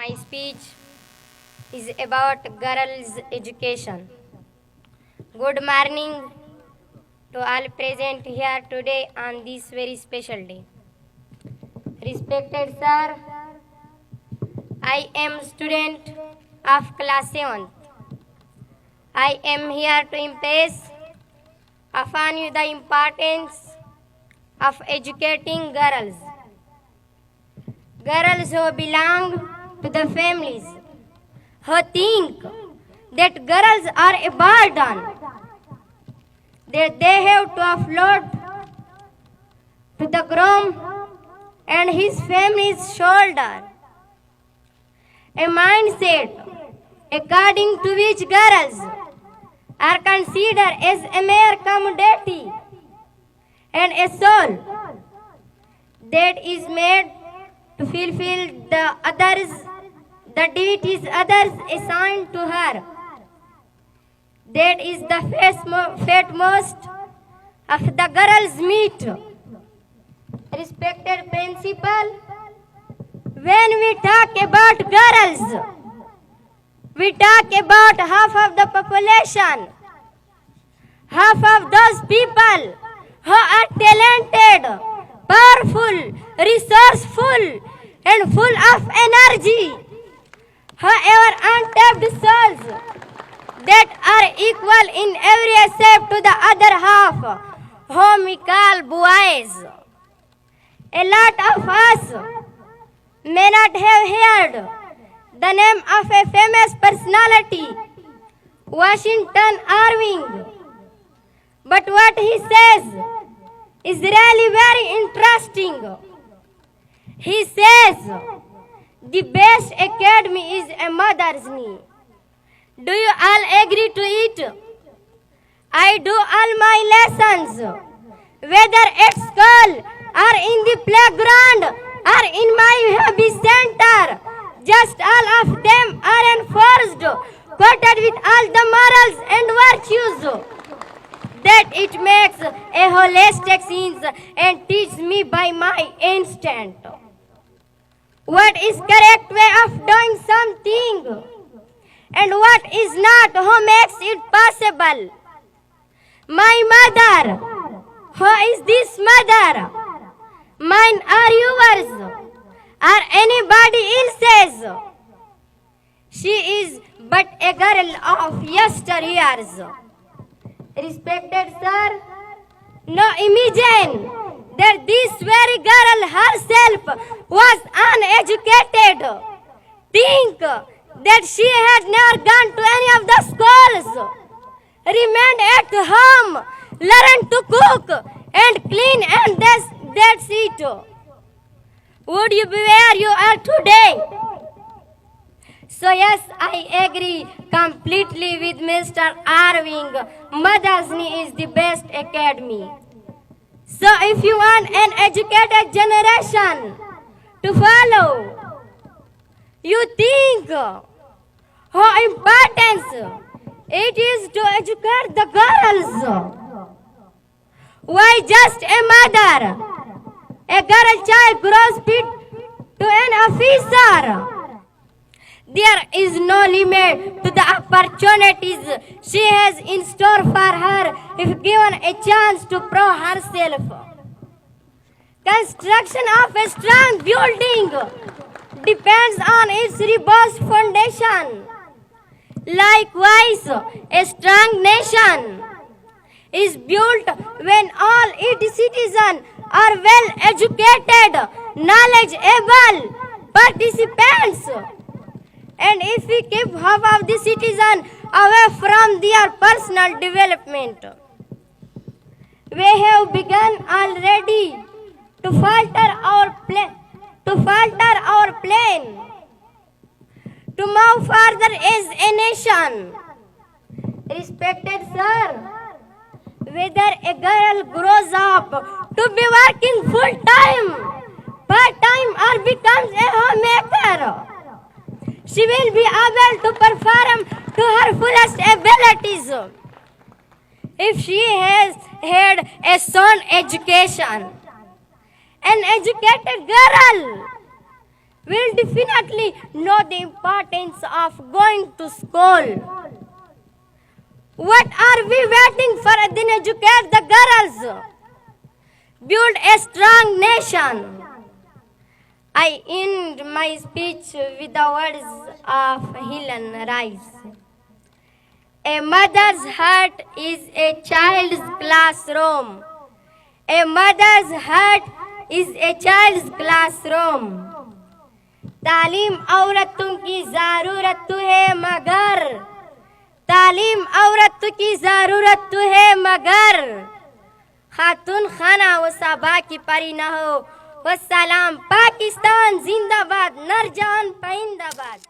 My speech is about girls' education. Good morning to all present here today on this very special day. Respected sir, I am student of class 7th. I am here to impress upon you the importance of educating girls. Girls who belong to the families who think that girls are a burden, that they have to offload to the groom and his family's shoulder. A mindset according to which girls are considered as a mere commodity and a soul that is made to fulfill the duties others assigned to her. That is the fate most of the girls meet. Respected principal, when we talk about girls, we talk about half of the population, half of those people who are talented, powerful, resourceful, and full of energy. However, untapped souls that are equal in every aspect to the other half, whom we call boys. A lot of us may not have heard the name of a famous personality, Washington Irving, but what he says is really very interesting. He says, the best academy is a mother's knee. Do you all agree to it? I do all my lessons, whether at school or in the playground or in my hobby center. Just all of them are enforced, coated with all the morals and virtues that it makes a holistic sense and teaches me by my instinct what is correct way of doing something and what is not, who makes it possible. My mother, who is this mother? Mine or yours or anybody else's? She is but a girl of yesteryears. Respected sir, now imagine that this very girl herself was uneducated. Think that she had never gone to any of the schools, remained at home, learned to cook and clean, and that's it. Would you be where you are today? So yes, I agree completely with Mr. Irving. Mother's Knee is the best academy. So if you want an educated generation to follow, you think how important it is to educate the girls. Why just a mother? A girl child grows to an officer. There is no limit to the opportunities she has in store for her if given a chance to prove herself. Construction of a strong building depends on its robust foundation. Likewise, a strong nation is built when all its citizens are well educated, knowledgeable participants. And if we keep half of the citizens away from their personal development, we have begun already to falter our plan to move further as a nation. Respected sir, whether a girl grows up to be working full-time, part-time, or becomes a homemaker, she will be able to perform to her fullest abilities if she has had a sound education. An educated girl will definitely know the importance of going to school. What are we waiting for? Then educate the girls. Build a strong nation. I end my speech with the words of Helen Rice. A mother's heart is a child's classroom. A mother's heart is a child's classroom. तालीम औरतों की ज़रूरत है मगर तालीम औरत की ज़रूरत है मगर खातून खाना वो सबा की परी न हो। वस्सलाम। पाकिस्तान जिंदाबाद। नरजान पाइंदाबाद।